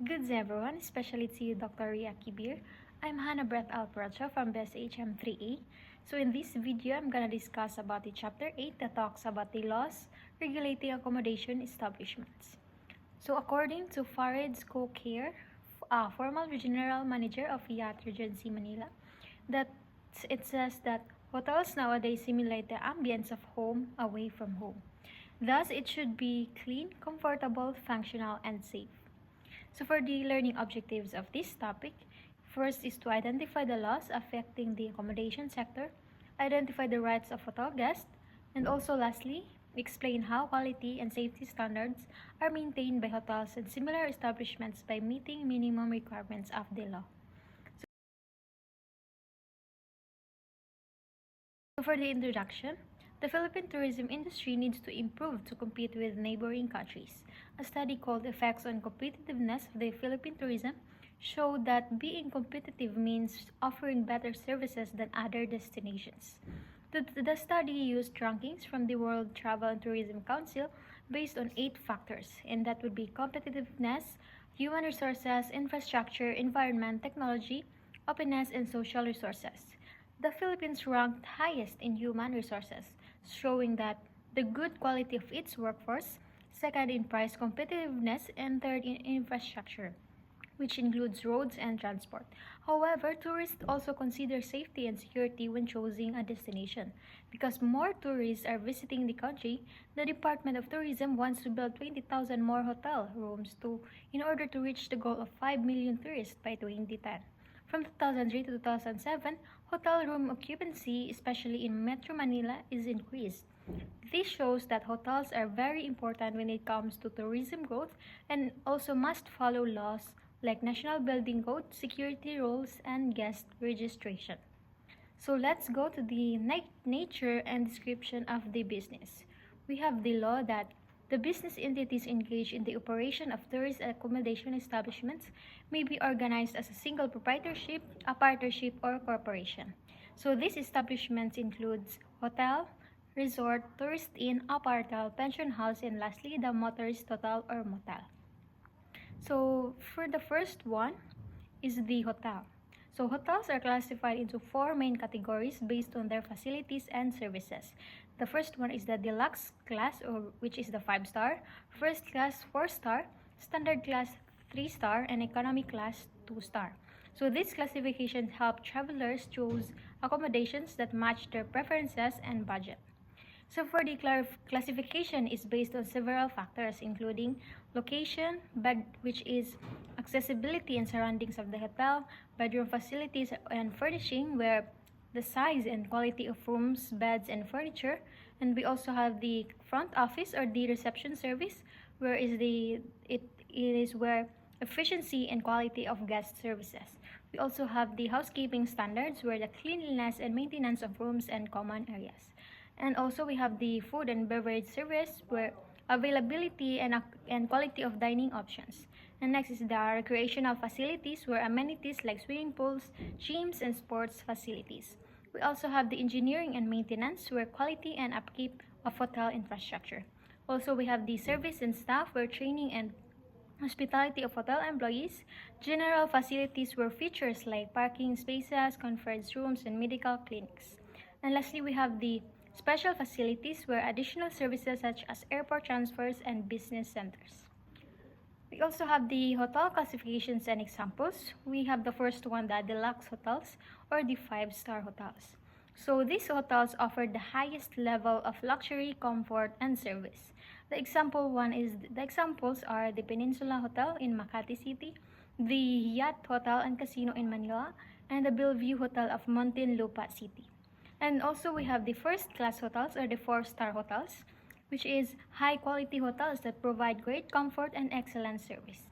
Good day everyone, especially to you, Dr. Ria Kibir. I'm Hannah Brett Alpracha from BSHM 3A. So in this video, I'm gonna discuss about the Chapter 8 that talks about the laws regulating accommodation establishments. So according to Farid Skokir, former general manager of Hyatt Regency Manila, that it says that hotels nowadays simulate the ambience of home away from home. Thus, it should be clean, comfortable, functional, and safe. So for the learning objectives of this topic, first is to identify the laws affecting the accommodation sector, identify the rights of hotel guests, and also lastly, explain how quality and safety standards are maintained by hotels and similar establishments by meeting minimum requirements of the law. So for the introduction, the Philippine tourism industry needs to improve to compete with neighboring countries. A study called Effects on Competitiveness of the Philippine Tourism showed that being competitive means offering better services than other destinations. The study used rankings from the World Travel and Tourism Council based on 8 factors, and that would be competitiveness, human resources, infrastructure, environment, technology, openness, and social resources. The Philippines ranked highest in human resources, showing that the good quality of its workforce, second in price competitiveness, and third in infrastructure, which includes roads and transport. However, tourists also consider safety and security when choosing a destination. Because more tourists are visiting the country, the Department of Tourism wants to build 20,000 more hotel rooms in order to reach the goal of 5 million tourists by 2010. From 2003 to 2007, hotel room occupancy, especially in Metro Manila, is increased. This shows that hotels are very important when it comes to tourism growth and also must follow laws like National Building Code, security rules, and guest registration. So let's go to the nature and description of the business. We have the law that the business entities engaged in the operation of tourist accommodation establishments may be organized as a single proprietorship, a partnership, or corporation. So these establishments includes hotel, resort, tourist inn, apartment, pension house, and lastly the motorist hotel or motel. So for the first one is the hotel. So hotels are classified into 4 main categories based on their facilities and services. The first one is the deluxe class, or which is the 5-star, first class 4-star, standard class 3-star, and economy class 2-star. So these classifications help travelers choose accommodations that match their preferences and budget. So for the classification is based on several factors including location, bed, which is accessibility and surroundings of the hotel, bedroom facilities and furnishing, where the size and quality of rooms, beds, and furniture. And we also have the front office or the reception service, where it is where efficiency and quality of guest services. We also have the housekeeping standards, where the cleanliness and maintenance of rooms and common areas. And also we have the food and beverage service, where availability and quality of dining options. And next is the recreational facilities, where amenities like swimming pools, gyms, and sports facilities. We also have the engineering and maintenance, where quality and upkeep of hotel infrastructure. Also, we have the service and staff, where training and hospitality of hotel employees, general facilities, where features like parking spaces, conference rooms, and medical clinics. And lastly, we have the special facilities, where additional services such as airport transfers and business centers. We also have the hotel classifications and examples. We have the first one, the deluxe hotels or the 5-star hotels. So these hotels offer the highest level of luxury, comfort, and service. The examples are the Peninsula Hotel in Makati City, the Hyatt Hotel and Casino in Manila, and the Bellevue Hotel of Muntinlupa City. And also we have the first class hotels or the 4-star hotels, which is high quality hotels that provide great comfort and excellent service.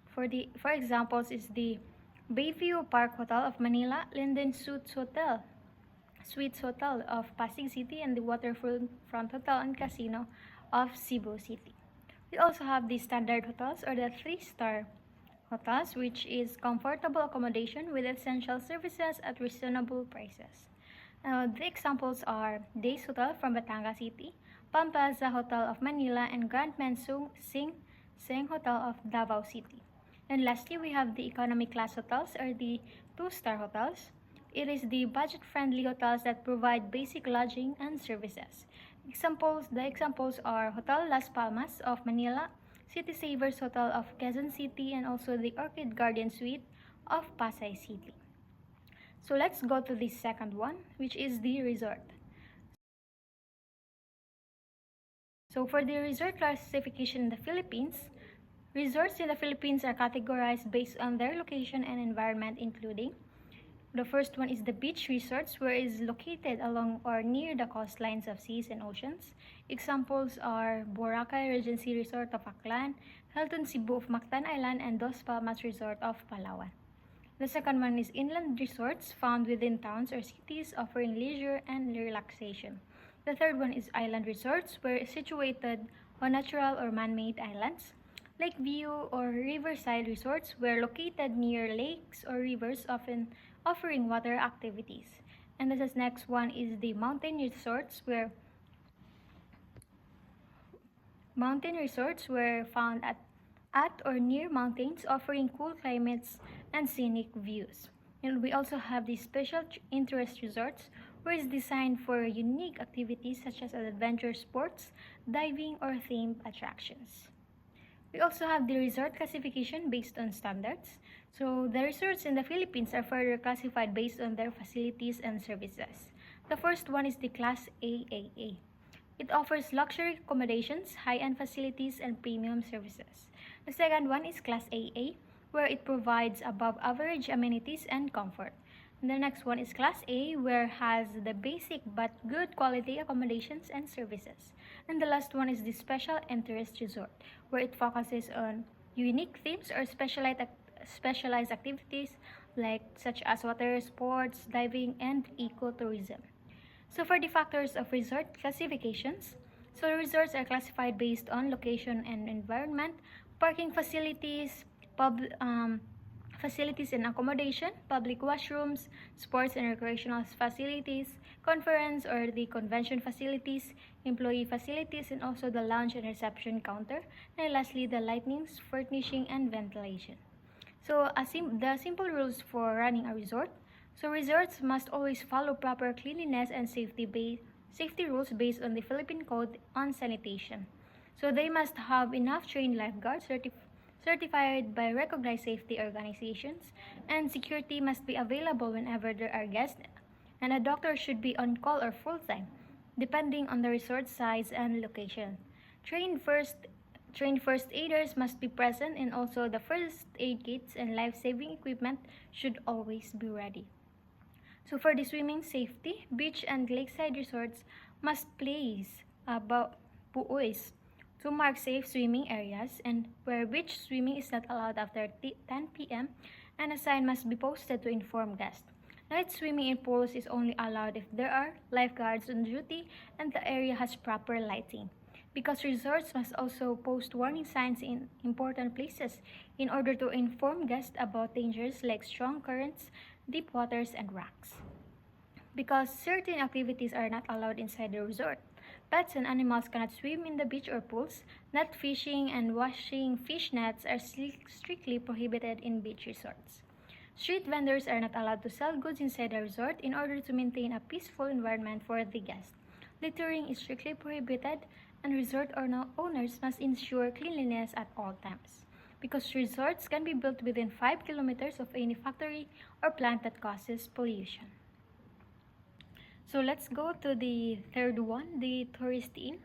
For examples is the Bayview Park Hotel of Manila, Linden Suites Hotel of Pasig City, and the Waterfront Hotel and Casino of Cebu City. We also have the standard hotels or the 3-star hotels, which is comfortable accommodation with essential services at reasonable prices. The examples are Days Hotel from Batangas City, Palm Plaza Hotel of Manila, and Grand Mansung Sing Hotel of Davao City. And lastly, we have the economy class hotels or the two-star hotels. It is the budget-friendly hotels that provide basic lodging and services. The examples are Hotel Las Palmas of Manila, City Savers Hotel of Quezon City, and also the Orchid Garden Suite of Pasay City. So let's go to the second one, which is the resort. So for the resort classification in the Philippines, resorts in the Philippines are categorized based on their location and environment, including the first one is the beach resorts, where it is located along or near the coastlines of seas and oceans. Examples are Boracay Regency Resort of Aklan, Hilton Cebu of Mactan Island, and Dos Palmas Resort of Palawan. The second one is inland resorts found within towns or cities offering leisure and relaxation. The third one is island resorts, where it's situated on natural or man-made islands. Lake view or riverside resorts were located near lakes or rivers, often offering water activities. And this next one is the mountain resorts were found at or near mountains, offering cool climates and scenic views. And we also have the special interest resorts, where it's designed for unique activities such as adventure sports, diving, or themed attractions. We also have the resort classification based on standards. So the resorts in the Philippines are further classified based on their facilities and services. The first one is the Class AAA. It offers luxury accommodations, high-end facilities, and premium services. The second one is Class AA, where it provides above-average amenities and comfort. The next one is Class A, where it has the basic but good quality accommodations and services. And the last one is the Special Interest Resort, where it focuses on unique themes or specialized activities such as water sports, diving, and ecotourism. So for the factors of resort classifications, so resorts are classified based on location and environment, parking facilities, facilities and accommodation, public washrooms, sports and recreational facilities, conference or the convention facilities, employee facilities, and also the lounge and reception counter, and lastly, the lightnings, furnishing, and ventilation. So the simple rules for running a resort. So resorts must always follow proper cleanliness and safety rules based on the Philippine Code on Sanitation. So they must have enough trained lifeguards certified by recognized safety organizations, and security must be available whenever there are guests, and a doctor should be on call or full-time, depending on the resort size and location. Trained first aiders must be present, and also the first aid kits and life-saving equipment should always be ready. So for the swimming safety, beach and lakeside resorts must place buoys to mark safe swimming areas, and where beach swimming is not allowed after 10 p.m., and a sign must be posted to inform guests. Night swimming in pools is only allowed if there are lifeguards on duty and the area has proper lighting, because resorts must also post warning signs in important places in order to inform guests about dangers like strong currents, deep waters, and rocks. Because certain activities are not allowed inside the resort. Pets and animals cannot swim in the beach or pools. Net fishing and washing fish nets are strictly prohibited in beach resorts. Street vendors are not allowed to sell goods inside the resort in order to maintain a peaceful environment for the guests. Littering is strictly prohibited, and resort owners must ensure cleanliness at all times, because resorts can be built within 5 kilometers of any factory or plant that causes pollution. So let's go to the third one, the tourist inn.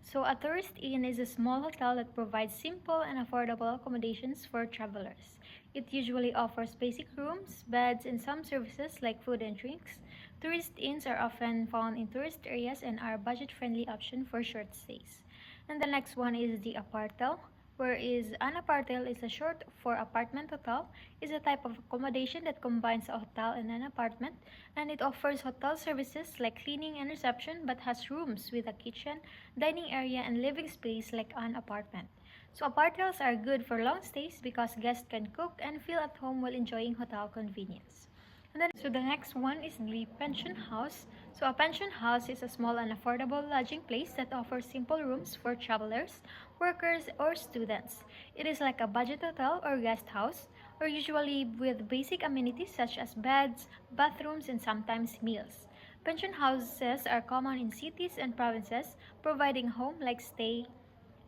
So a tourist inn is a small hotel that provides simple and affordable accommodations for travelers. It usually offers basic rooms, beds, and some services like food and drinks. Tourist inns are often found in tourist areas and are a budget-friendly option for short stays. And the next one is the apartel, whereas an apartel is a short for apartment hotel, is a type of accommodation that combines a hotel and an apartment, and it offers hotel services like cleaning and reception, but has rooms with a kitchen, dining area, and living space like an apartment. So apartels are good for long stays because guests can cook and feel at home while enjoying hotel convenience. So the next one is the pension house. So a pension house is a small and affordable lodging place that offers simple rooms for travelers, workers, or students. It is like a budget hotel or guest house, or usually with basic amenities such as beds, bathrooms, and sometimes meals. Pension houses are common in cities and provinces, providing home-like stay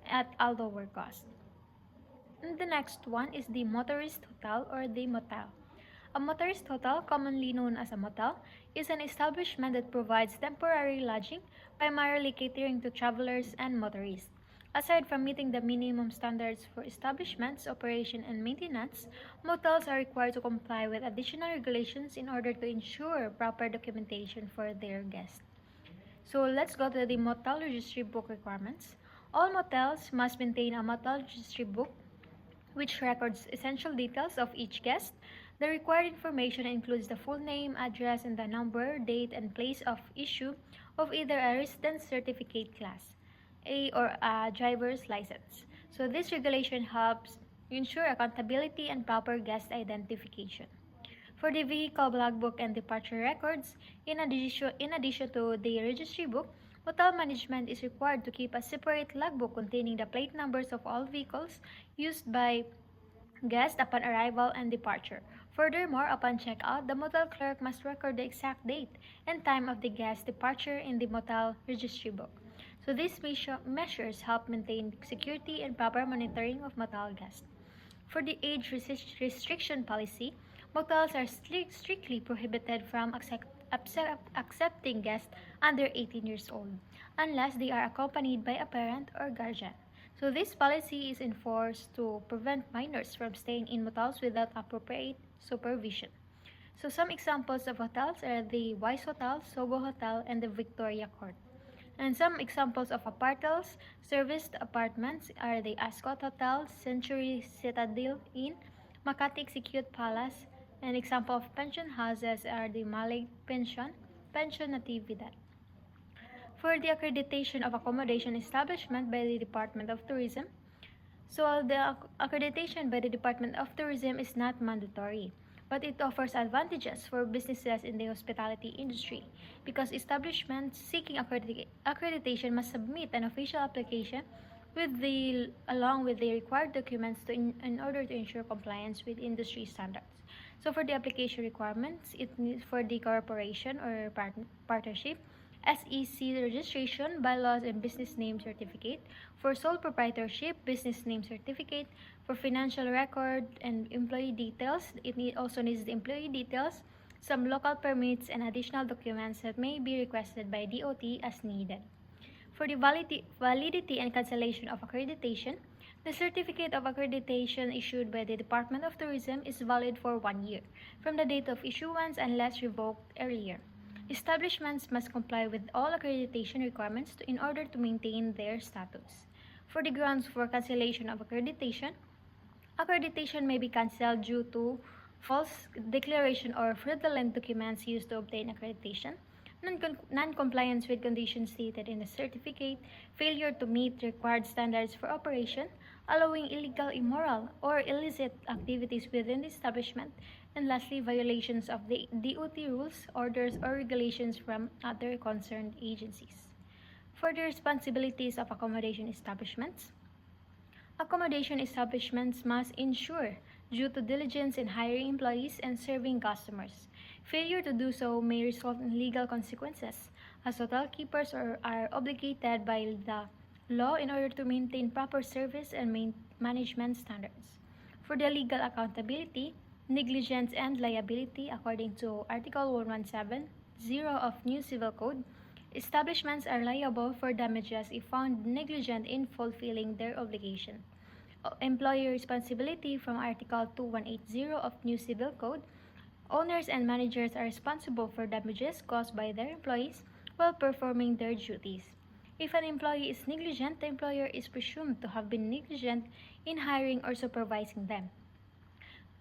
at a lower cost. And the next one is the motorist hotel or the motel. A motorist hotel, commonly known as a motel, is an establishment that provides temporary lodging, primarily catering to travelers and motorists. Aside from meeting the minimum standards for establishments, operation, and maintenance, motels are required to comply with additional regulations in order to ensure proper documentation for their guests. So let's go to the motel registry book requirements. All motels must maintain a motel registry book which records essential details of each guest. The required information includes the full name, address, and the number, date, and place of issue of either a residence certificate class A or a driver's license. So this regulation helps ensure accountability and proper guest identification. For the vehicle logbook and departure records, in addition to the registry book, hotel management is required to keep a separate logbook containing the plate numbers of all vehicles used by guests upon arrival and departure. Furthermore, upon checkout, the motel clerk must record the exact date and time of the guest's departure in the motel registry book. So these measures help maintain security and proper monitoring of motel guests. For the age restriction policy, motels are strictly prohibited from accepting guests under 18 years old, unless they are accompanied by a parent or guardian. So this policy is enforced to prevent minors from staying in motels without appropriate supervision. So some examples of hotels are the Wise Hotel, Sogo Hotel, and the Victoria Court. And some examples of apartals, serviced apartments are the Ascot Hotel, Century Citadel Inn, Makati Execute Palace, and example of pension houses are the Malay Pension, Pension Natividad. For the accreditation of accommodation establishment by the Department of Tourism, so the accreditation by the Department of Tourism is not mandatory, but it offers advantages for businesses in the hospitality industry because establishments seeking accreditation must submit an official application along with the required documents in order to ensure compliance with industry standards. So for the application requirements, it needs for the corporation or partnership, SEC registration, bylaws, and business name certificate. For sole proprietorship, business name certificate. For financial record and employee details, also needs the employee details, some local permits, and additional documents that may be requested by DOT as needed. For the validity and cancellation of accreditation, the certificate of accreditation issued by the Department of Tourism is valid for 1 year from the date of issuance unless revoked earlier. Establishments must comply with all accreditation requirements in order to maintain their status. For the grounds for cancellation of accreditation may be cancelled due to false declaration or fraudulent documents used to obtain accreditation, non-compliance with conditions stated in the certificate, failure to meet required standards for operation, allowing illegal, immoral, or illicit activities within the establishment, and lastly, violations of the DOT rules, orders, or regulations from other concerned agencies. For the responsibilities of accommodation establishments must ensure due to diligence in hiring employees and serving customers. Failure to do so may result in legal consequences, as hotel keepers are obligated by the law in order to maintain proper service and management standards. For the legal accountability, negligence, and liability according to Article 1170 of New Civil Code, establishments are liable for damages if found negligent in fulfilling their obligation. Employee responsibility from Article 2180 of New Civil Code, owners and managers are responsible for damages caused by their employees while performing their duties. If an employee is negligent, the employer is presumed to have been negligent in hiring or supervising them.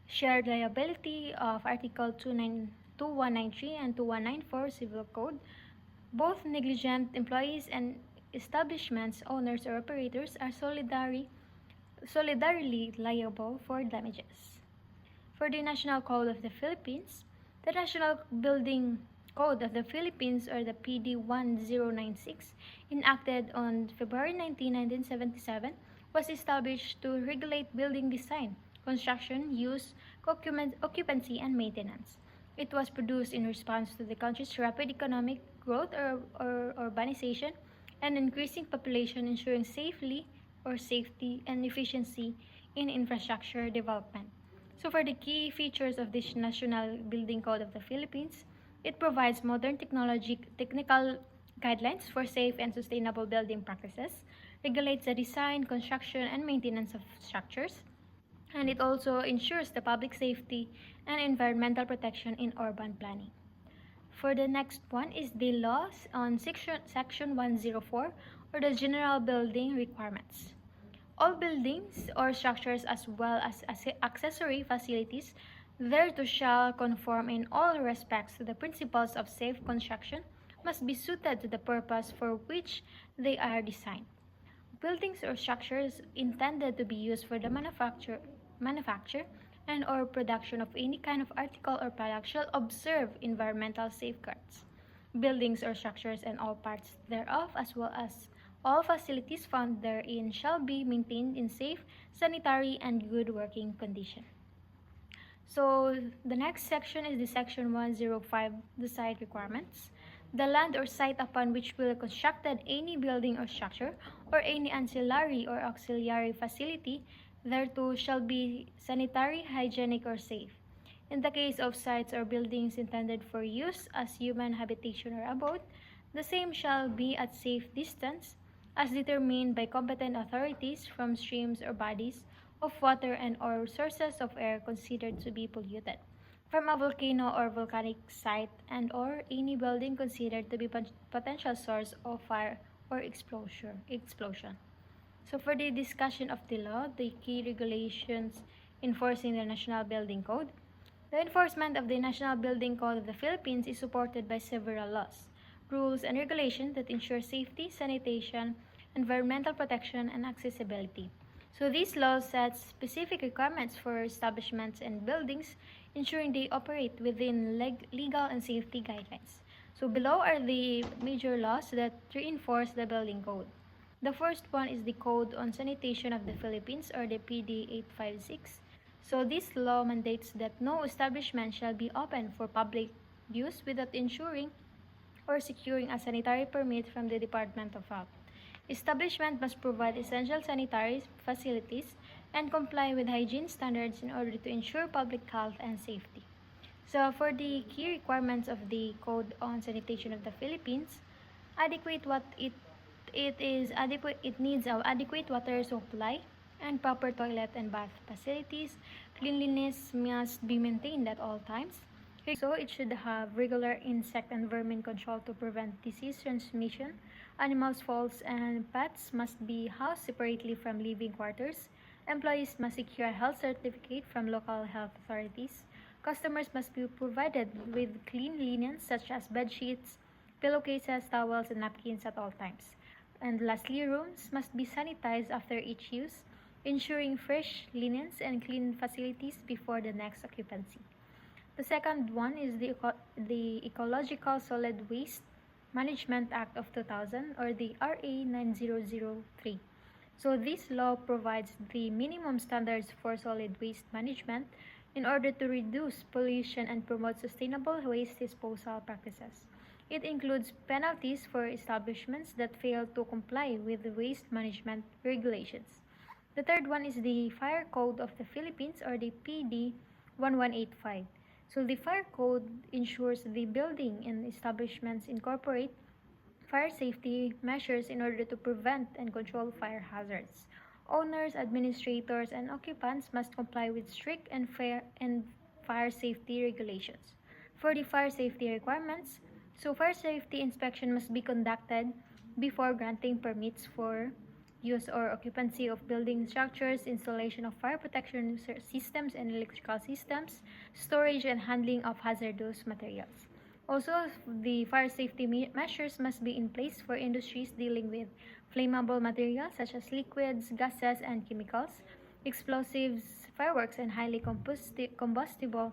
Shared liability of Article 2193 and 2194 Civil Code, both negligent employees and establishments, owners, or operators are solidarily liable for damages. For the National Code of the The National Building Code of the Philippines, or the PD 1096, enacted on February 19, 1977, was established to regulate building design, construction, use, occupancy, and maintenance. It was produced in response to the country's rapid economic growth or urbanization and increasing population, ensuring safety and efficiency in infrastructure development. So for the key features of this National Building Code of the Philippines, it provides modern technical guidelines for safe and sustainable building practices, regulates the design, construction, and maintenance of structures, and it also ensures the public safety and environmental protection in urban planning. For the next one is the laws on section 104, or the general building requirements. All buildings or structures, as well as accessory facilities thereto, shall conform in all respects to the principles of safe construction, must be suited to the purpose for which they are designed. Buildings or structures intended to be used for the manufacture and or production of any kind of article or product shall observe environmental safeguards. Buildings or structures and all parts thereof, as well as all facilities found therein, shall be maintained in safe, sanitary, and good working condition. So the next section is the section 105, the site requirements. The land or site upon which will be constructed any building or structure or any ancillary or auxiliary facility thereto shall be sanitary, hygienic, or safe. In the case of sites or buildings intended for use as human habitation or abode, the same shall be at safe distance as determined by competent authorities from streams or bodies of water and or sources of air considered to be polluted, from a volcano or volcanic site, and or any building considered to be potential source of fire or explosion. So for the discussion of the law, the key regulations enforcing the National Building Code. The enforcement of the National Building Code of the Philippines is supported by several laws, rules, and regulations that ensure safety, sanitation, environmental protection, and accessibility. So these laws set specific requirements for establishments and buildings, ensuring they operate within legal and safety guidelines. So below are the major laws that reinforce the building code. The first one is the Code on Sanitation of the Philippines, or the PD 856. So this law mandates that no establishment shall be open for public use without ensuring or securing a sanitary permit from the Department of Health. Establishment must provide essential sanitary facilities and comply with hygiene standards in order to ensure public health and safety. So for the key requirements of the Code on Sanitation of the Philippines, it needs adequate water supply and proper toilet and bath facilities. Cleanliness must be maintained at all times. So it should have regular insect and vermin control to prevent disease transmission. Animals, fowls, and pets must be housed separately from living quarters. Employees must secure a health certificate from local health authorities. Customers must be provided with clean linen such as bed sheets, pillowcases, towels, and napkins at all times. And lastly, rooms must be sanitized after each use, ensuring fresh linens and clean facilities before the next occupancy. The second one is the Ecological Solid Waste Management Act of 2000, or the RA 9003. So this law provides the minimum standards for solid waste management in order to reduce pollution and promote sustainable waste disposal practices. It includes penalties for establishments that fail to comply with the waste management regulations. The third one is the Fire Code of the Philippines, or the PD 1185. So the Fire Code ensures the building and establishments incorporate fire safety measures in order to prevent and control fire hazards. Owners, administrators, and occupants must comply with strict and fire safety regulations. For the fire safety requirements, so fire safety inspection must be conducted before granting permits for use or occupancy of building structures, installation of fire protection systems and electrical systems, storage and handling of hazardous materials. Also, the fire safety measures must be in place for industries dealing with flammable materials such as liquids, gases, and chemicals, explosives, fireworks, and highly combustible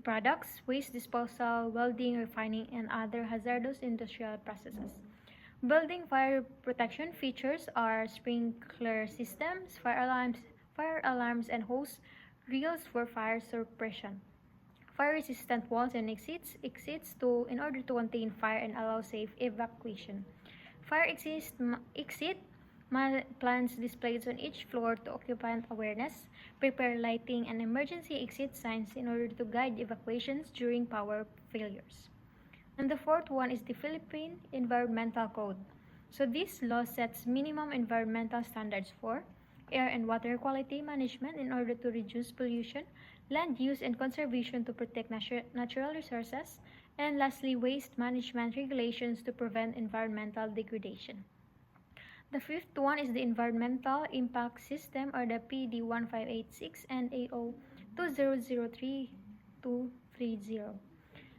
products, waste disposal, welding, refining, and other hazardous industrial processes. Building fire protection features are sprinkler systems, fire alarms, and hose reels for fire suppression. Fire-resistant walls and exits in order to contain fire and allow safe evacuation. Exit plans displayed on each floor to occupant awareness, prepare lighting and emergency exit signs in order to guide evacuations during power failures. And the fourth one is the Philippine Environmental Code. So this law sets minimum environmental standards for air and water quality management in order to reduce pollution, land use and conservation to protect natural resources, and lastly, waste management regulations to prevent environmental degradation. The fifth one is the Environmental Impact System, or the PD 1586 and AO 2003-230.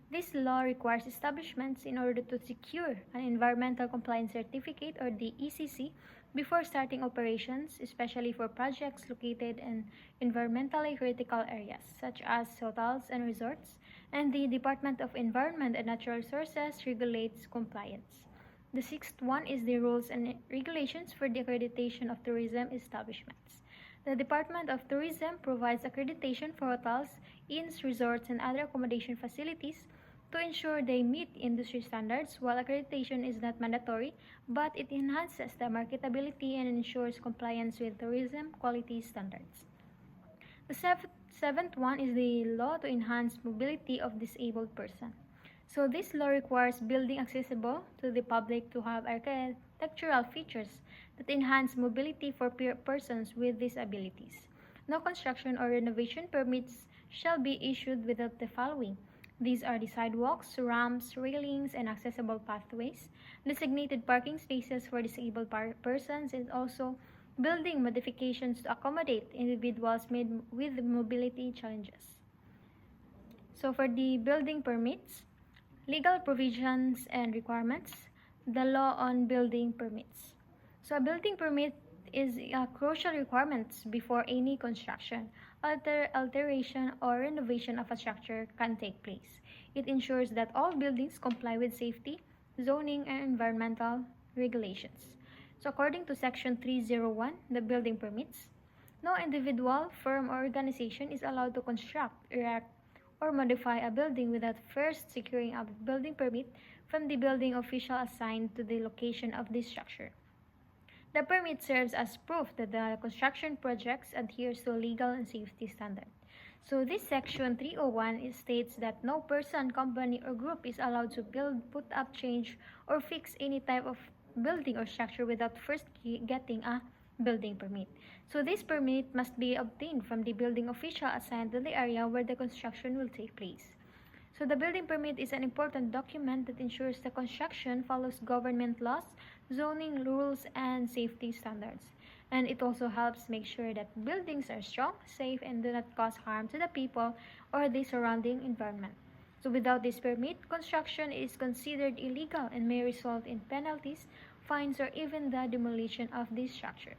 This law requires establishments in order to secure an Environmental Compliance Certificate, or the ECC, before starting operations, especially for projects located in environmentally critical areas such as hotels and resorts, and the Department of Environment and Natural Resources regulates compliance. The sixth one is the rules and regulations for the accreditation of tourism establishments. The Department of Tourism provides accreditation for hotels, inns, resorts, and other accommodation facilities to ensure they meet industry standards, while accreditation is not mandatory, but it enhances the marketability and ensures compliance with tourism quality standards. The seventh one is the law to enhance mobility of disabled person. So this law requires building accessible to the public to have architectural features that enhance mobility for persons with disabilities. No construction or renovation permits shall be issued without the following. These are the sidewalks, ramps, railings, and accessible pathways, designated parking spaces for disabled persons, and also building modifications to accommodate individuals with mobility challenges. So for the building permits, legal provisions and requirements, the law on building permits. So a building permit is a crucial requirement before any construction, alteration, or renovation of a structure can take place. It ensures that all buildings comply with safety, zoning, and environmental regulations. So according to Section 301, the building permits, no individual, firm, or organization is allowed to construct, erect, or modify a building without first securing a building permit from the building official assigned to the location of this structure. The permit serves as proof that the construction projects adheres to legal and safety standards. So this Section 301 states that no person, company, or group is allowed to build, put up, change, or fix any type of building or structure without first getting a building permit. So this permit must be obtained from the building official assigned to the area where the construction will take place. So the building permit is an important document that ensures the construction follows government laws, zoning rules, and safety standards. And it also helps make sure that buildings are strong, safe, and do not cause harm to the people or the surrounding environment. So without this permit, construction is considered illegal and may result in penalties, fines, or even the demolition of the structure.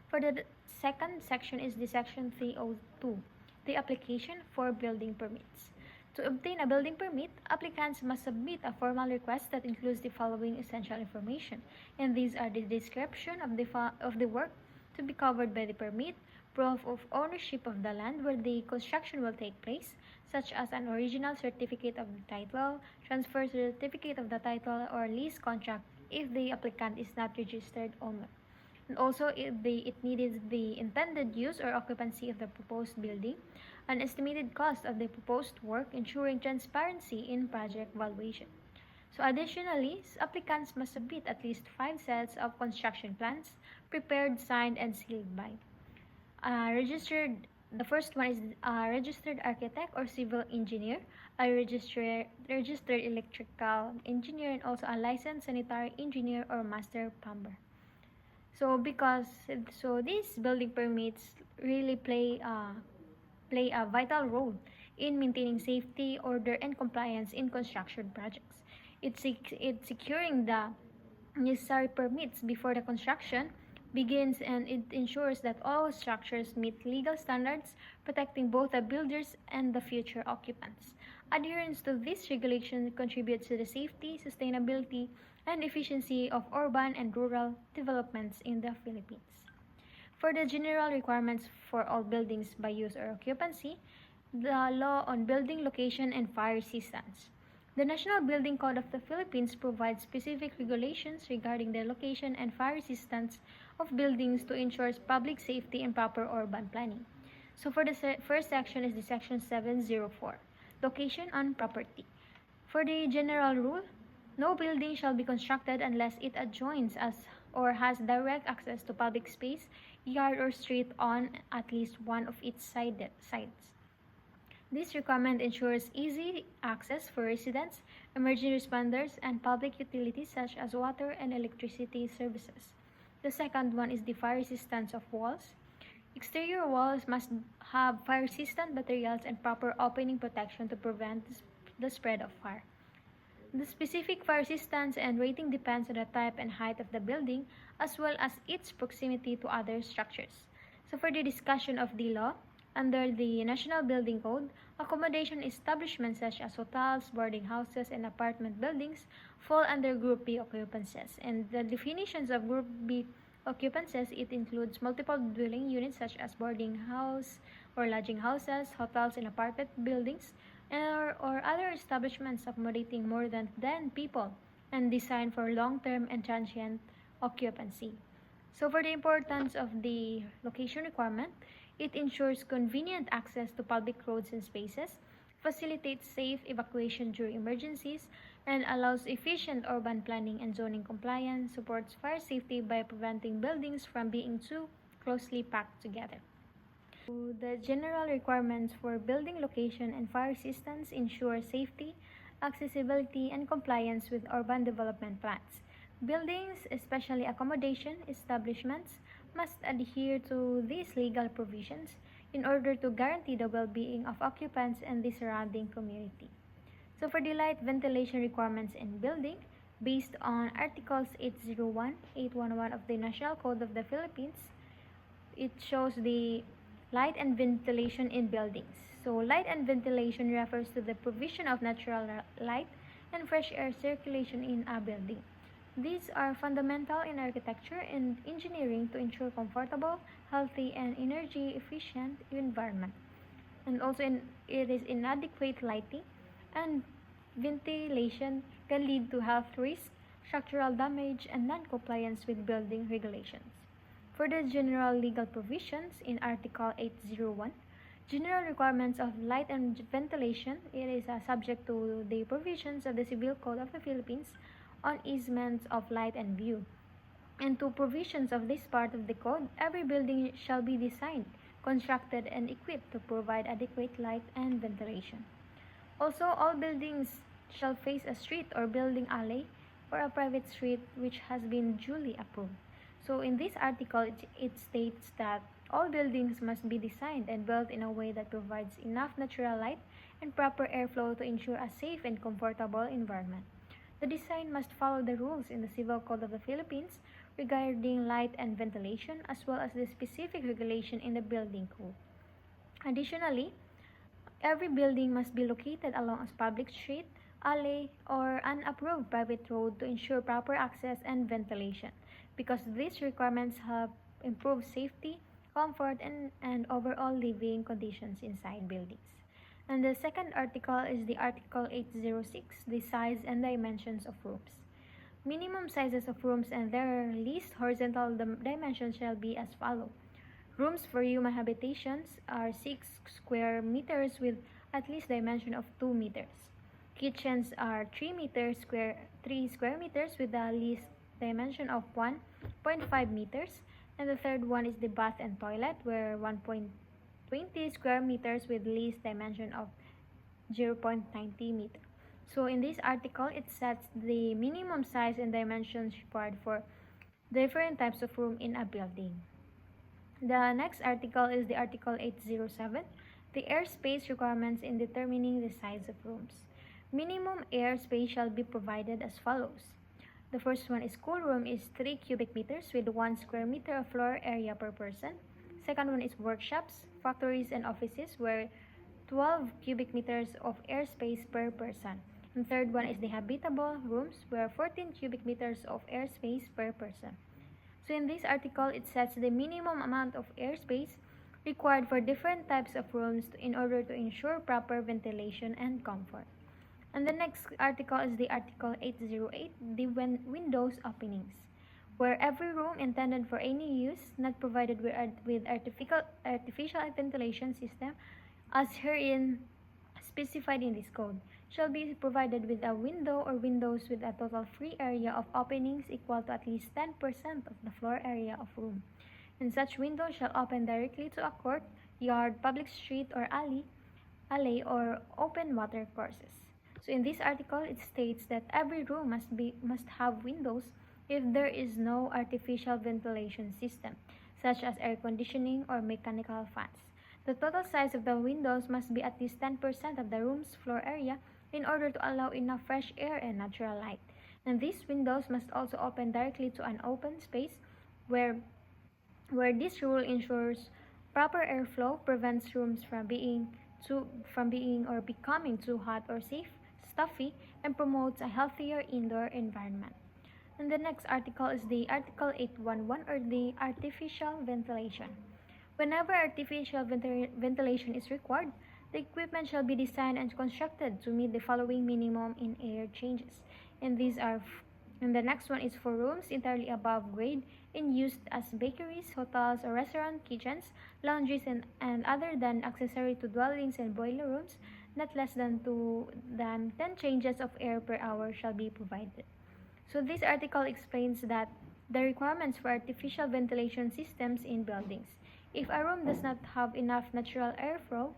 For the second section is the Section 302, the application for building permits. To obtain a building permit, applicants must submit a formal request that includes the following essential information, and these are the description of the work to be covered by the permit, proof of ownership of the land where the construction will take place, such as an original certificate of the title, transfer certificate of the title, or lease contract if the applicant is not registered owner. And also, if it needed the intended use or occupancy of the proposed building, an estimated cost of the proposed work, ensuring transparency in project valuation. So additionally, applicants must submit at least 5 sets of construction plans, prepared, signed, and sealed by the first one is a registered architect or civil engineer, a registered electrical engineer, and also a licensed sanitary engineer or master plumber. So these building permits really play a vital role in maintaining safety, order, and compliance in construction projects. It's securing the necessary permits before the construction begins, and it ensures that all structures meet legal standards, protecting both the builders and the future occupants. Adherence to this regulation contributes to the safety, sustainability, and efficiency of urban and rural developments in the Philippines. For the general requirements for all buildings by use or occupancy, the Law on Building Location and Fire Resistance. The National Building Code of the Philippines provides specific regulations regarding the location and fire resistance of buildings to ensure public safety and proper urban planning. So for the first section is the section 704, location on property. For the general rule, no building shall be constructed unless it adjoins as or has direct access to public space, yard or street on at least one of its sides. This requirement ensures easy access for residents, emergency responders, and public utilities such as water and electricity services. The second one is the fire resistance of walls. Exterior walls must have fire-resistant materials and proper opening protection to prevent the spread of fire. The specific fire resistance and rating depends on the type and height of the building as well as its proximity to other structures. So for the discussion of the law, under the National Building Code, accommodation establishments such as hotels, boarding houses, and apartment buildings fall under Group B occupancies. And the definitions of Group B occupancies, it includes multiple dwelling units such as boarding house or lodging houses, hotels, and apartment buildings, or other establishments accommodating more than 10 people and designed for long-term and transient occupancy. So for the importance of the location requirement, it ensures convenient access to public roads and spaces, facilitates safe evacuation during emergencies, and allows efficient urban planning and zoning compliance, supports fire safety by preventing buildings from being too closely packed together. The general requirements for building location and fire resistance ensure safety, accessibility, and compliance with urban development plans. Buildings, especially accommodation establishments, must adhere to these legal provisions in order to guarantee the well-being of occupants and the surrounding community. So for the light ventilation requirements in building, based on Articles 801, 811 of the National Code of the Philippines, it shows the light and ventilation in buildings. So light and ventilation refers to the provision of natural light and fresh air circulation in a building. These are fundamental in architecture and engineering to ensure comfortable, healthy, and energy-efficient environment. And also, it is inadequate lighting and ventilation can lead to health risks, structural damage, and non-compliance with building regulations. For the general legal provisions in Article 801, general requirements of light and ventilation, it is subject to the provisions of the Civil Code of the Philippines on easements of light and view. And to provisions of this part of the code, every building shall be designed, constructed, and equipped to provide adequate light and ventilation. Also, all buildings shall face a street or building alley or a private street which has been duly approved. So in this article, it states that all buildings must be designed and built in a way that provides enough natural light and proper airflow to ensure a safe and comfortable environment. The design must follow the rules in the Civil Code of the Philippines regarding light and ventilation, as well as the specific regulation in the building code. Additionally, every building must be located along a public street, alley, or an approved private road to ensure proper access and ventilation, because these requirements help improve safety, comfort, and overall living conditions inside buildings. And the second article is the Article 806, the size and dimensions of rooms. Minimum sizes of rooms and their least horizontal dimensions shall be as follows. Rooms for human habitations are 6 square meters with at least dimension of 2 meters. Kitchens are 3 square meters with the least dimension of 1.5 meters. And the third one is the bath and toilet, where 1.20 square meters with least dimension of 0.90 meter. So in this article, it sets the minimum size and dimensions required for different types of room in a building. The next article is the Article 807, the airspace requirements in determining the size of rooms. Minimum airspace shall be provided as follows. The first one is schoolroom is 3 cubic meters with 1 square meter of floor area per person. Second one is workshops, factories, and offices where 12 cubic meters of airspace per person. And third one is the habitable rooms where 14 cubic meters of airspace per person. So in this article, it sets the minimum amount of airspace required for different types of rooms in order to ensure proper ventilation and comfort. And the next article is the Article 808, the windows openings, where every room intended for any use not provided with artificial ventilation system as herein specified in this code shall be provided with a window or windows with a total free area of openings equal to at least 10% of the floor area of room. And such window shall open directly to a court, yard, public street or alley or open water courses. So in this article, it states that every room must have windows if there is no artificial ventilation system, such as air conditioning or mechanical fans. The total size of the windows must be at least 10% of the room's floor area in order to allow enough fresh air and natural light. And these windows must also open directly to an open space where this rule ensures proper airflow, prevents rooms from being or becoming too hot or stuffy, and promotes a healthier indoor environment. And the next article is the Article 811 or the artificial ventilation. Whenever artificial ventilation is required, the equipment shall be designed and constructed to meet the following minimum in air changes. And the next one is for rooms entirely above grade and used as bakeries, hotels or restaurant kitchens, laundries and other than accessory to dwellings and boiler rooms, not less than 10 changes of air per hour shall be provided. So this article explains that the requirements for artificial ventilation systems in buildings. If a room does not have enough natural airflow,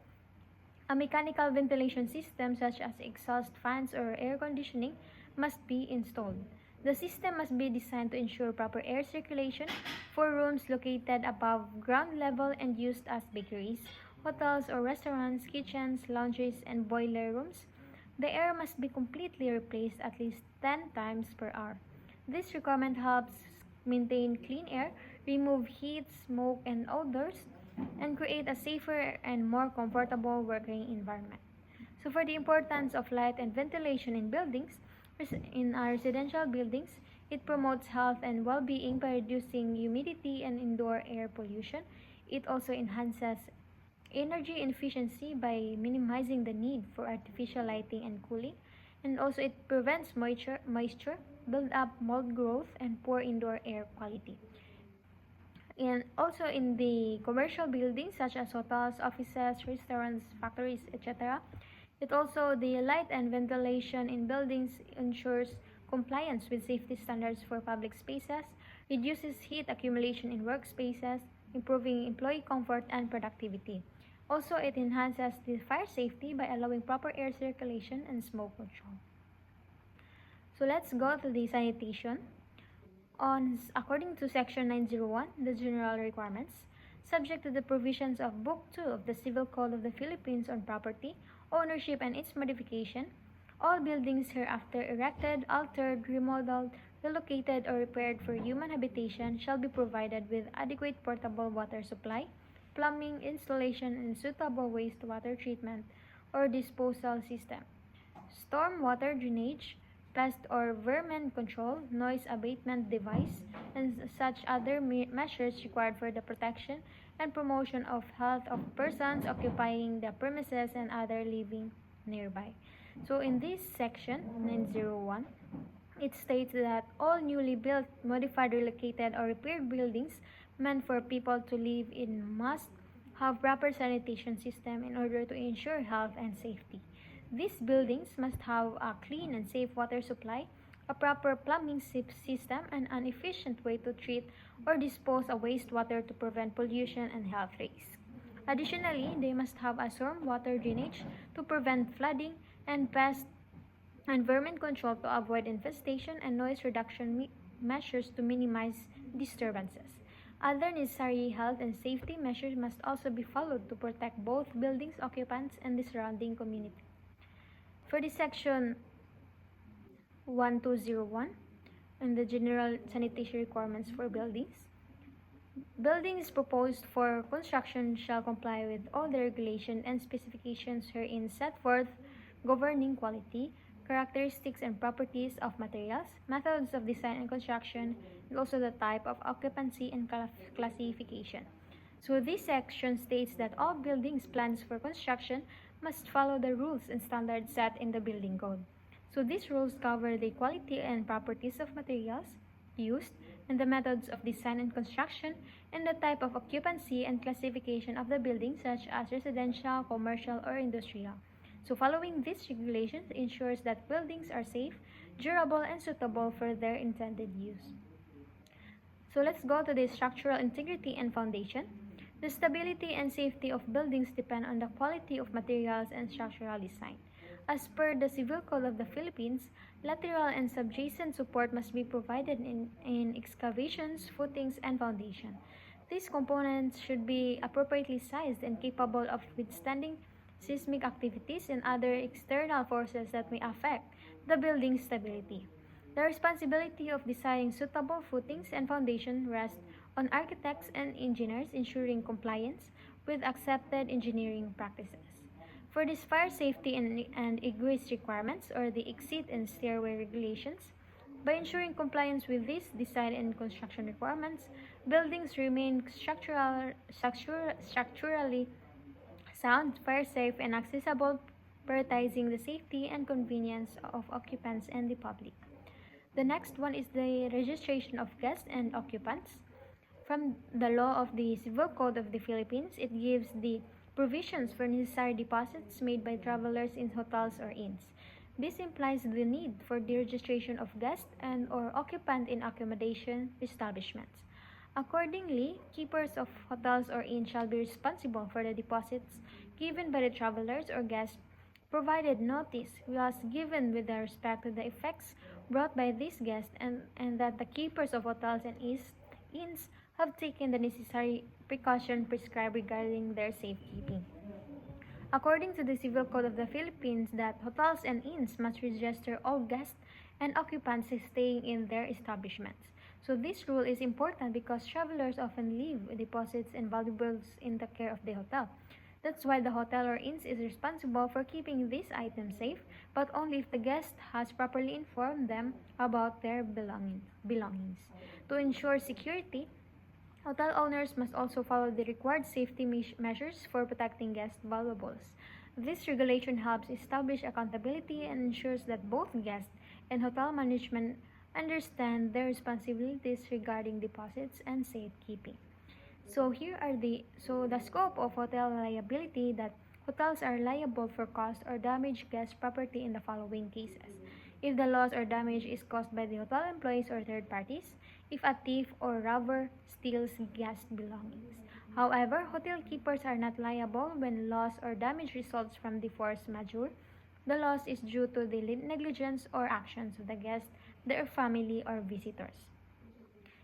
a mechanical ventilation system such as exhaust fans or air conditioning must be installed. The system must be designed to ensure proper air circulation for rooms located above ground level and used as bakeries, hotels or restaurants, kitchens, laundries, and boiler rooms. The air must be completely replaced at least 10 times per hour. This requirement helps maintain clean air, remove heat, smoke, and odors, and create a safer and more comfortable working environment. So for the importance of light and ventilation in buildings, in our residential buildings, it promotes health and well-being by reducing humidity and indoor air pollution. It also enhances energy efficiency by minimizing the need for artificial lighting and cooling. And also it prevents moisture, build up mold growth, and poor indoor air quality. And also in the commercial buildings such as hotels, offices, restaurants, factories, etc., it also the light and ventilation in buildings ensures compliance with safety standards for public spaces, reduces heat accumulation in workspaces, improving employee comfort and productivity. Also, it enhances the fire safety by allowing proper air circulation and smoke control. So let's go to the sanitation. According to Section 901, the general requirements, subject to the provisions of Book 2 of the Civil Code of the Philippines on property, ownership, and its modification, all buildings hereafter erected, altered, remodeled, relocated, or repaired for human habitation shall be provided with adequate portable water supply, plumbing, installation, and suitable wastewater treatment or disposal system, storm water drainage, pest or vermin control, noise abatement device, and such other measures required for the protection and promotion of health of persons occupying the premises and other living nearby. So in this section 901, it states that all newly built, modified, relocated, or repaired buildings meant for people to live in must have proper sanitation system in order to ensure health and safety. These buildings must have a clean and safe water supply, a proper plumbing system, and an efficient way to treat or dispose of wastewater to prevent pollution and health risks. Additionally, they must have a storm water drainage to prevent flooding and pest and vermin control to avoid infestation and noise reduction measures to minimize disturbances. Other necessary health and safety measures must also be followed to protect both buildings' occupants and the surrounding community. For the section 1201, and the general sanitation requirements for buildings. Buildings proposed for construction shall comply with all the regulation and specifications herein set forth governing quality, characteristics and properties of materials, methods of design and construction, and also the type of occupancy and classification. So this section states that all buildings plans for construction must follow the rules and standards set in the building code. So these rules cover the quality and properties of materials used and the methods of design and construction and the type of occupancy and classification of the building such as residential, commercial, or industrial. So following these regulations ensures that buildings are safe, durable, and suitable for their intended use. So let's go to the structural integrity and foundation. The stability and safety of buildings depend on the quality of materials and structural design. As per the Civil Code of the Philippines, lateral and subjacent support must be provided in excavations, footings, and foundation. These components should be appropriately sized and capable of withstanding seismic activities and other external forces that may affect the building's stability. The responsibility of designing suitable footings and foundation rests on architects and engineers ensuring compliance with accepted engineering practices. For these fire safety and egress requirements or the exit and stairway regulations, by ensuring compliance with these design and construction requirements, buildings remain structurally sound, fire safe, and accessible, prioritizing the safety and convenience of occupants and the public. The next one is the registration of guests and occupants. From the law of the Civil Code of the Philippines, it gives the provisions for necessary deposits made by travelers in hotels or inns. This implies the need for the registration of guest and or occupant in accommodation establishments. Accordingly, keepers of hotels or inns shall be responsible for the deposits given by the travelers or guests, provided notice was given with respect to the effects brought by these guests and that the keepers of hotels and inns have taken the necessary precaution prescribed regarding their safekeeping. According to the Civil Code of the Philippines, that hotels and inns must register all guests and occupants staying in their establishments. So this rule is important because travelers often leave deposits and valuables in the care of the hotel. That's why the hotel or inns is responsible for keeping these items safe, but only if the guest has properly informed them about their belongings. To ensure security, hotel owners must also follow the required safety measures for protecting guest valuables. This regulation helps establish accountability and ensures that both guests and hotel management understand their responsibilities regarding deposits and safekeeping. So the scope of hotel liability that hotels are liable for cost or damage guest property in the following cases. If the loss or damage is caused by the hotel employees or third parties, if a thief or robber steals guest belongings. However, hotel keepers are not liable when loss or damage results from the force majeure. The loss is due to the negligence or actions of the guest, their family, or visitors.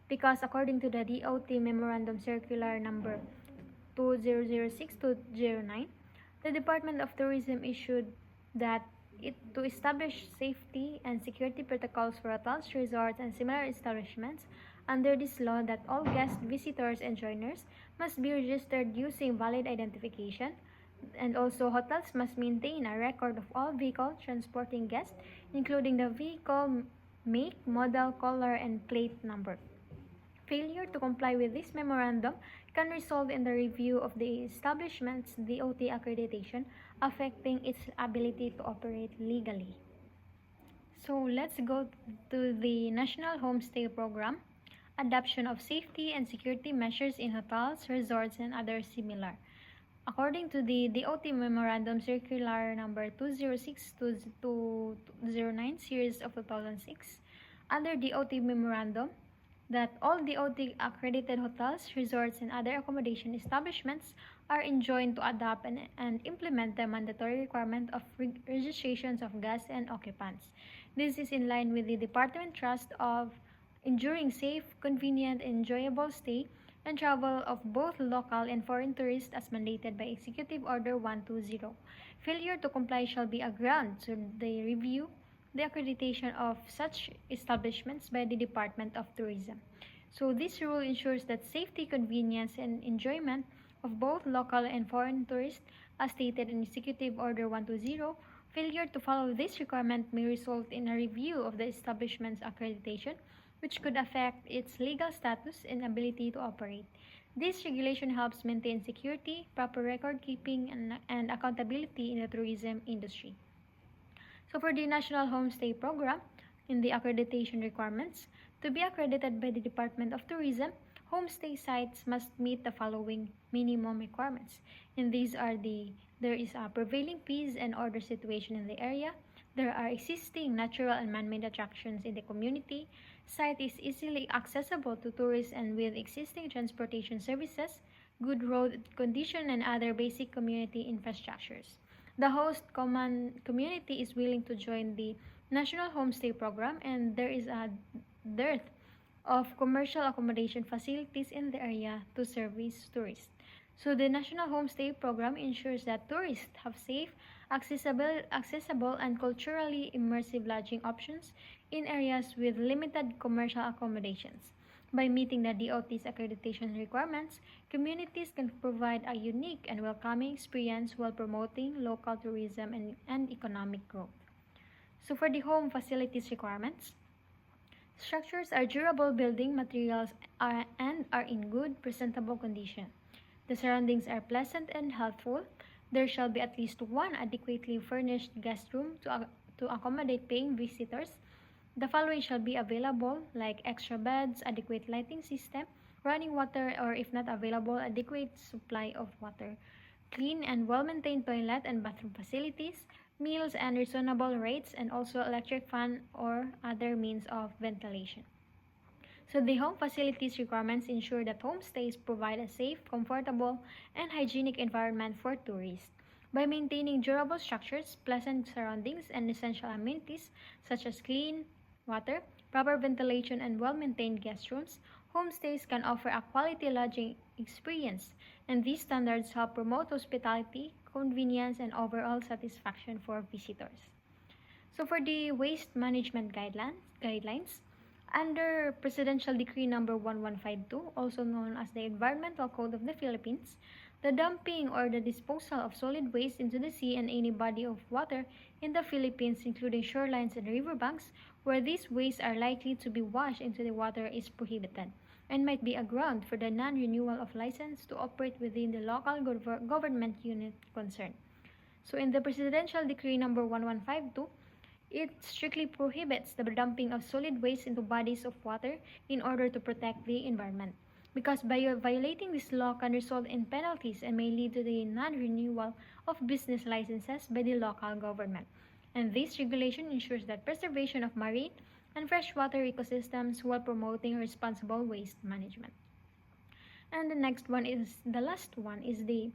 Because according to the DOT Memorandum Circular Number 2006-209, the Department of Tourism issued that to establish safety and security protocols for hotels, resorts, and similar establishments under this law that all guests, visitors, and joiners must be registered using valid identification, and also hotels must maintain a record of all vehicles transporting guests, including the vehicle make, model, color, and plate number. Failure to comply with this memorandum can result in the review of the establishment's DOT accreditation, affecting its ability to operate legally. So let's go to the National Homestay Program, adoption of safety and security measures in hotels, resorts, and other similar. According to the DOT Memorandum Circular Number 206-209 Series of 2006, under DOT Memorandum, that all DOT accredited hotels, resorts, and other accommodation establishments are enjoined to adopt and implement the mandatory requirement of registrations of guests and occupants. This is in line with the Department Trust of ensuring safe, convenient, and enjoyable stay and travel of both local and foreign tourists as mandated by Executive Order 120. Failure to comply shall be a ground to the review the accreditation of such establishments by the Department of Tourism. So this rule ensures that safety, convenience, and enjoyment of both local and foreign tourists, as stated in Executive Order 120. Failure to follow this requirement may result in a review of the establishment's accreditation, which could affect its legal status and ability to operate. This regulation helps maintain security, proper record keeping, and accountability in the tourism industry. So for the National Homestay Program, in the accreditation requirements, to be accredited by the Department of Tourism, homestay sites must meet the following minimum requirements. And these are there is a prevailing peace and order situation in the area, there are existing natural and man-made attractions in the community, site is easily accessible to tourists and with existing transportation services, good road condition, and other basic community infrastructures. The host community is willing to join the National Homestay Program, and there is a dearth of commercial accommodation facilities in the area to service tourists. So the National Homestay Program ensures that tourists have safe, accessible and culturally immersive lodging options in areas with limited commercial accommodations. By meeting the DOT's accreditation requirements, communities can provide a unique and welcoming experience while promoting local tourism and economic growth. So for the home facilities requirements, structures are durable building materials and are in good, presentable condition. The surroundings are pleasant and healthful. There shall be at least one adequately furnished guest room to accommodate paying visitors. The following shall be available, like extra beds, adequate lighting system, running water, or if not available, adequate supply of water, clean and well-maintained toilet and bathroom facilities, meals and reasonable rates, and also electric fan or other means of ventilation. So the home facilities requirements ensure that homestays provide a safe, comfortable, and hygienic environment for tourists. By maintaining durable structures, pleasant surroundings, and essential amenities such as clean water, proper ventilation, and well-maintained guest rooms, homestays can offer a quality lodging experience, and these standards help promote hospitality, convenience, and overall satisfaction for visitors. So for the waste management guidelines, under Presidential Decree Number 1152, also known as the Environmental Code of the Philippines, the dumping or the disposal of solid waste into the sea and any body of water in the Philippines, including shorelines and riverbanks, where these wastes are likely to be washed into the water, is prohibited and might be a ground for the non-renewal of license to operate within the local government unit concerned. So in the Presidential Decree Number 1152, it strictly prohibits the dumping of solid waste into bodies of water in order to protect the environment, because by violating this law can result in penalties and may lead to the non-renewal of business licenses by the local government. And this regulation ensures that preservation of marine and freshwater ecosystems while promoting responsible waste management. And the last one is the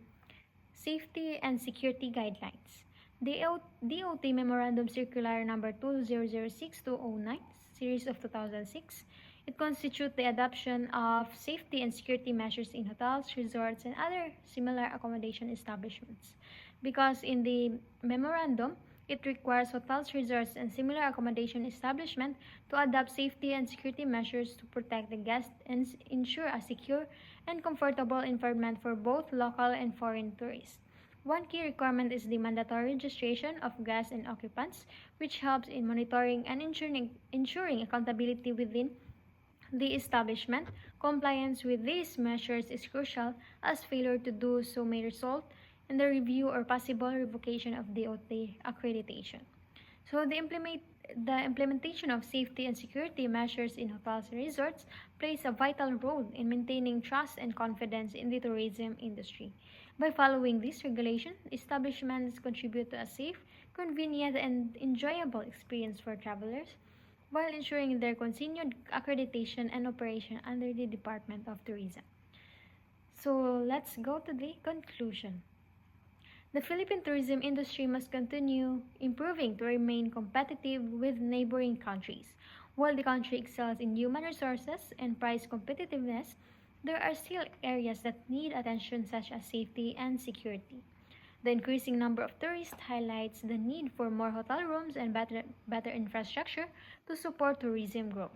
safety and security guidelines. The DOT Memorandum Circular Number 2006-209, Series of 2006, it constitutes the adoption of safety and security measures in hotels, resorts, and other similar accommodation establishments. Because in the memorandum, it requires hotels, resorts, and similar accommodation establishments to adopt safety and security measures to protect the guests and ensure a secure and comfortable environment for both local and foreign tourists. One key requirement is the mandatory registration of guests and occupants, which helps in monitoring and ensuring accountability within the establishment. Compliance with these measures is crucial, as failure to do so may result in the review or possible revocation of DOT accreditation. So the implementation of safety and security measures in hotels and resorts plays a vital role in maintaining trust and confidence in the tourism industry. By following this regulation, establishments contribute to a safe, convenient, and enjoyable experience for travelers while ensuring their continued accreditation and operation under the Department of Tourism. So let's go to the conclusion. The Philippine tourism industry must continue improving to remain competitive with neighboring countries. While the country excels in human resources and price competitiveness, there are still areas that need attention such as safety and security. The increasing number of tourists highlights the need for more hotel rooms and better infrastructure to support tourism growth.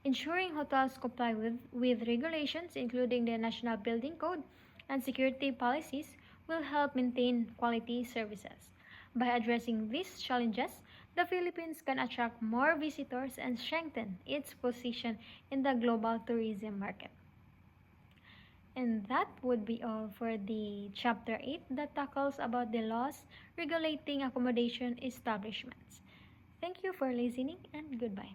Ensuring hotels comply with regulations, including the National Building Code and security policies, will help maintain quality services. By addressing these challenges, the Philippines can attract more visitors and strengthen its position in the global tourism market. And that would be all for the chapter 8 that tackles about the laws regulating accommodation establishments. Thank you for listening and goodbye.